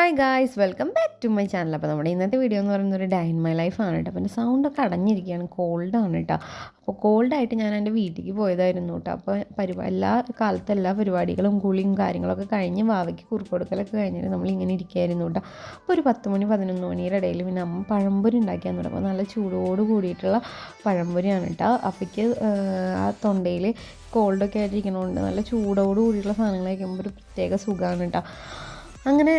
Hi guys, welcome back to my channel. അപ്പോൾ നമ്മുടെ ഇന്നത്തെ വീഡിയോ എന്ന് പറയുന്നത് ഒരു ഡേ ഇൻ മൈ ലൈഫ് ആണ് കേട്ടോ. പിന്നെ സൗണ്ടൊക്കെ അടഞ്ഞിരിക്കുകയാണ്, കോൾഡാണ് കേട്ടോ. അപ്പോൾ കോൾഡായിട്ട് ഞാൻ എൻ്റെ വീട്ടിലേക്ക് പോയതായിരുന്നു കേട്ടോ. അപ്പോൾ എല്ലാ പരിപാടികളും കുളിയും കാര്യങ്ങളൊക്കെ കഴിഞ്ഞ് വാവയ്ക്ക് കുറുക്ക് കൊടുക്കലൊക്കെ കഴിഞ്ഞിട്ട് നമ്മളിങ്ങനെ ഇരിക്കുകയായിരുന്നു കേട്ടോ. അപ്പോൾ ഒരു 10 മണി 11 മണിയുടെ ഇടയിൽ പിന്നെ അമ്മ പഴംപൊരി ഉണ്ടാക്കിയാന്ന് തുടങ്ങും. അപ്പോൾ നല്ല ചൂടോട് കൂടിയിട്ടുള്ള പഴംപൊരിയാണ് കേട്ടോ. അപ്പോഴേക്ക് ആ തൊണ്ടയിൽ കോൾഡൊക്കെ ആയിട്ടിരിക്കണതുകൊണ്ട് നല്ല ചൂടോട് കൂടിയിട്ടുള്ള സാധനങ്ങൾ കഴിക്കുമ്പോൾ ഒരു പ്രത്യേക സുഖമാണ് കേട്ടോ. അങ്ങനെ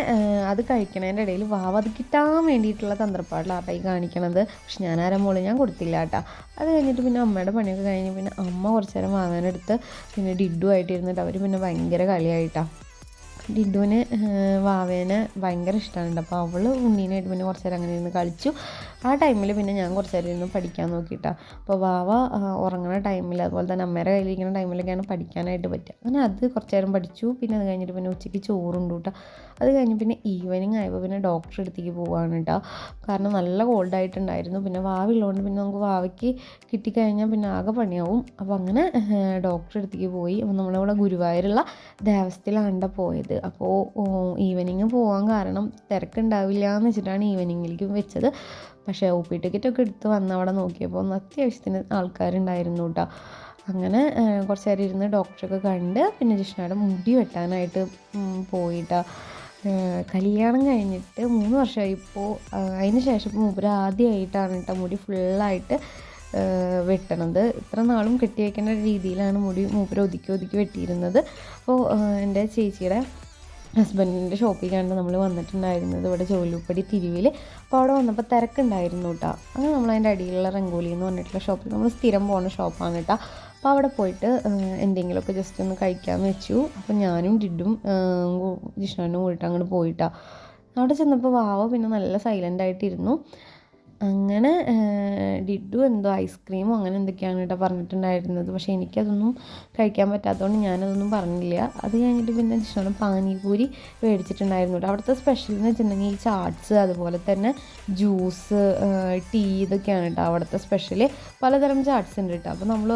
അത് കഴിക്കണതിൻ്റെ ഇടയിൽ വാവ അത് കിട്ടാൻ വേണ്ടിയിട്ടുള്ള തന്ത്രപ്പാടിലാട്ടായി കാണിക്കണത്. പക്ഷെ ഞാൻ കൊടുത്തില്ല കേട്ടോ. അത് കഴിഞ്ഞിട്ട് പിന്നെ അമ്മയുടെ പണിയൊക്കെ കഴിഞ്ഞ് പിന്നെ അമ്മ കുറച്ച് നേരം വാങ്ങാനെടുത്ത് പിന്നെ ഡിഡു ആയിട്ടിരുന്നിട്ട് അവർ പിന്നെ ഭയങ്കര കളിയായിട്ടാണ്. ഡിഡുവിന് വാവേനെ ഭയങ്കര ഇഷ്ടമാണ്. അപ്പോൾ അവൾ ഉണ്ണീനായിട്ട് പിന്നെ കുറച്ച് നേരം അങ്ങനെ ഇരുന്ന് കളിച്ചു. ആ ടൈമിൽ പിന്നെ ഞാൻ കുറച്ച് നേരം ഇരുന്ന് പഠിക്കാൻ നോക്കിയിട്ടാണ്. അപ്പോൾ വാവ ഉറങ്ങുന്ന ടൈമിൽ അതുപോലെ തന്നെ അമ്മയുടെ കയ്യിലിരിക്കുന്ന ടൈമിലൊക്കെയാണ് പഠിക്കാനായിട്ട് പറ്റുക. അങ്ങനെ അത് കുറച്ച് നേരം പഠിച്ചു. പിന്നെ അത് കഴിഞ്ഞിട്ട് പിന്നെ ഉച്ചയ്ക്ക് ചോറുണ്ട് കേട്ടോ. അത് കഴിഞ്ഞ് പിന്നെ ഈവനിങ് ആയപ്പോൾ പിന്നെ ഡോക്ടറെ അടുത്തേക്ക് പോവാണ് കേട്ടോ. കാരണം നല്ല കോൾഡായിട്ടുണ്ടായിരുന്നു. പിന്നെ വാവുള്ളതുകൊണ്ട് പിന്നെ നമുക്ക് വാവയ്ക്ക് കിട്ടിക്കഴിഞ്ഞാൽ പിന്നെ ആകെ പണിയാവും. അപ്പോൾ അങ്ങനെ ഡോക്ടറെ അടുത്തേക്ക് പോയി. അപ്പോൾ നമ്മളിവിടെ ഗുരുവായൂരുള്ള ദേവസ്ഥയിലാണ് പോയത്. അപ്പോൾ ഈവനിങ് പോകാൻ കാരണം തിരക്കുണ്ടാവില്ല എന്ന് വെച്ചിട്ടാണ് ഈവനിങ്ങിലേക്കും വെച്ചത്. പക്ഷേ OP ടിക്കറ്റൊക്കെ എടുത്ത് വന്ന് അവിടെ നോക്കിയപ്പോൾ അത്യാവശ്യത്തിന് ആൾക്കാരുണ്ടായിരുന്നു കേട്ടോ. അങ്ങനെ കുറച്ച് നേരം ഇരുന്ന് ഡോക്ടറൊക്കെ കണ്ട് പിന്നെ ജിഷ്ണയുടെ മുടി വെട്ടാനായിട്ട് പോയിട്ടാണ്. കല്യാണം കഴിഞ്ഞിട്ട് 3 വർഷമായി. ഇപ്പോൾ അതിന് ശേഷം ഇപ്പോൾ മൂപ്പര് ആദ്യമായിട്ടാണ് കേട്ടോ മുടി ഫുള്ളായിട്ട് വെട്ടണത്. ഇത്ര നാളും കെട്ടി വയ്ക്കേണ്ട രീതിയിലാണ് മുടി മൂപ്പര് ഒതുക്കി വെട്ടിയിരുന്നത്. അപ്പോൾ എൻ്റെ ചേച്ചിയുടെ ഹസ്ബൻഡിൻ്റെ ഷോപ്പിലേക്കാണ് നമ്മൾ വന്നിട്ടുണ്ടായിരുന്നത്, ഇവിടെ ജോലിപ്പടി തിരുവിൽ. അപ്പോൾ അവിടെ വന്നപ്പോൾ തിരക്കുണ്ടായിരുന്നു കേട്ടോ. അങ്ങനെ നമ്മൾ അതിൻ്റെ അടിയിലുള്ള റംഗോലി എന്ന് പറഞ്ഞിട്ടുള്ള ഷോപ്പിൽ നമ്മൾ സ്ഥിരം പോകുന്ന ഷോപ്പാണ് കേട്ടോ. അപ്പോൾ അവിടെ പോയിട്ട് എന്തെങ്കിലുമൊക്കെ ജസ്റ്റ് ഒന്ന് കഴിക്കാമെന്ന് വെച്ചു. അപ്പോൾ ഞാനും ഡിഡും ജിഷ്ണനും കൂടിയിട്ട് അങ്ങോട്ട് പോയിട്ടാണ്. അവിടെ ചെന്നപ്പോൾ വാവ പിന്നെ നല്ല സൈലൻ്റായിട്ടിരുന്നു. അങ്ങനെ ഡിഡു എന്തോ ഐസ്ക്രീമോ അങ്ങനെ എന്തൊക്കെയാണ് കേട്ടോ പറഞ്ഞിട്ടുണ്ടായിരുന്നത്. പക്ഷേ എനിക്കതൊന്നും കഴിക്കാൻ പറ്റാത്തതുകൊണ്ട് ഞാനതൊന്നും പറഞ്ഞില്ല. അത് കഴിഞ്ഞിട്ട് പിന്നെ ജിഷ്ണ പാനിപൂരി മേടിച്ചിട്ടുണ്ടായിരുന്നു കേട്ടോ. അവിടുത്തെ സ്പെഷ്യൽ എന്ന് വെച്ചിട്ടുണ്ടെങ്കിൽ ഈ ചാട്സ്, അതുപോലെ തന്നെ ജ്യൂസ്, ടീ, ഇതൊക്കെയാണ് കേട്ടോ അവിടുത്തെ സ്പെഷ്യൽ. പലതരം ചാട്സ് ഉണ്ട് കേട്ടോ. അപ്പോൾ നമ്മൾ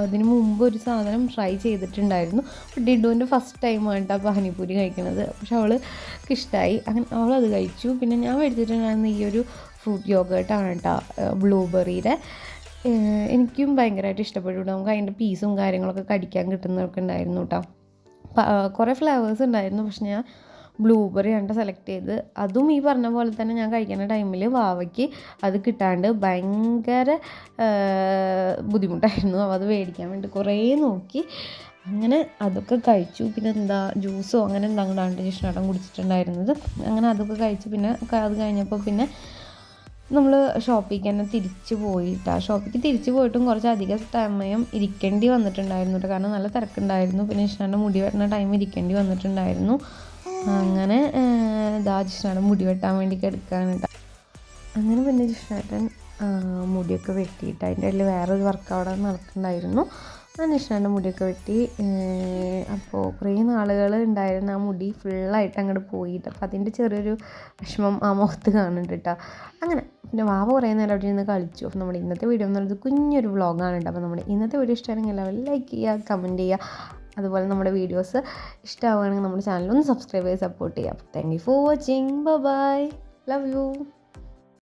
ഇതിന് മുമ്പ് ഒരു സാധനം ട്രൈ ചെയ്തിട്ടുണ്ടായിരുന്നു. ഡിഡുവിൻ്റെ ഫസ്റ്റ് ടൈമാണ് കേട്ടോ പാനിപൂരി കഴിക്കുന്നത്. പക്ഷെ അവൾക്ക് ഇഷ്ടമായി. അങ്ങനെ അവളത് കഴിച്ചു. പിന്നെ ഞാൻ മേടിച്ചിട്ടുണ്ടായിരുന്ന ഈ ഒരു ഫ്രൂട്ട് യോഗേർട്ടാണ് കേട്ടോ, ബ്ലൂബെറിയുടെ. എനിക്കും ഭയങ്കരമായിട്ട് ഇഷ്ടപ്പെട്ടു. നമുക്ക് അതിൻ്റെ പീസും കാര്യങ്ങളൊക്കെ കടിക്കാൻ കിട്ടുന്നതൊക്കെ ഉണ്ടായിരുന്നു കേട്ടോ. കുറേ ഫ്ലേവേഴ്സ് ഉണ്ടായിരുന്നു. പക്ഷെ ഞാൻ ബ്ലൂബെറിയാണ് സെലക്ട് ചെയ്ത്. അതും ഈ പറഞ്ഞ പോലെ തന്നെ ഞാൻ കഴിക്കുന്ന ടൈമിൽ വാവയ്ക്ക് അത് കിട്ടാണ്ട് ഭയങ്കര ബുദ്ധിമുട്ടായിരുന്നു. അത് മേടിക്കാൻ വേണ്ടി കുറേ നോക്കി. അങ്ങനെ അതൊക്കെ കഴിച്ചു. പിന്നെ ജ്യൂസോ അങ്ങനെ അങ്ങോട്ടാണ് ജിഷ്ണേട്ടൻ കുടിച്ചിട്ടുണ്ടായിരുന്നത്. അങ്ങനെ അതൊക്കെ കഴിച്ചു. പിന്നെ അത് കഴിഞ്ഞപ്പോൾ പിന്നെ നമ്മൾ ഷോപ്പിലേക്ക് തന്നെ തിരിച്ചു പോയിട്ടാണ്. ഷോപ്പിലേക്ക് തിരിച്ചു പോയിട്ടും കുറച്ചധികം സമയം ഇരിക്കേണ്ടി വന്നിട്ടുണ്ടായിരുന്നു കേട്ടോ. കാരണം നല്ല തിരക്കുണ്ടായിരുന്നു. പിന്നെ ജിഷ്ണേട്ടൻ്റെ മുടി വെട്ടുന്ന ടൈം ഇരിക്കേണ്ടി വന്നിട്ടുണ്ടായിരുന്നു. അങ്ങനെ ജിഷ്ണേട്ടൻ മുടി വെട്ടാൻ വേണ്ടി കിടക്കുകയാണ് കേട്ടോ. അങ്ങനെ പിന്നെ ജിഷ്ണേട്ടൻ മുടിയൊക്കെ വെട്ടിയിട്ട് അതിൻ്റെ ഇടയിൽ വേറൊരു വർക്ക് അവിടെ നടക്കുന്നുണ്ടായിരുന്നു. ജിഷ്ണേട്ടൻ്റെ മുടിയൊക്കെ വെട്ടി. അപ്പോൾ കുറേ നാളുകൾ ഉണ്ടായിരുന്ന ആ മുടി ഫുള്ളായിട്ട് അങ്ങോട്ട് പോയിട്ട് അപ്പോൾ അതിൻ്റെ ചെറിയൊരു വിഷമം ആ മുഖത്ത് കാണുന്നുണ്ട് കേട്ടോ. അങ്ങനെ പിന്നെ വാവ കുറേ നേരം അവിടെ നിന്ന് കളിച്ചു. അപ്പോൾ നമ്മുടെ ഇന്നത്തെ വീഡിയോ എന്ന് പറയുന്നത് കുഞ്ഞൊരു വ്ളോഗാണ് കേട്ടോ. അപ്പോൾ നമ്മുടെ ഇന്നത്തെ വീഡിയോ ഇഷ്ടമാണെങ്കിൽ എല്ലാവരും ലൈക്ക് ചെയ്യുക, കമൻറ്റ് ചെയ്യുക. അതുപോലെ നമ്മുടെ വീഡിയോസ് ഇഷ്ടമാവുകയാണെങ്കിൽ നമ്മുടെ ചാനലൊന്ന് സബ്സ്ക്രൈബ് ചെയ്ത് സപ്പോർട്ട് ചെയ്യുക. അപ്പോൾ thank you for watching. Bye, love U.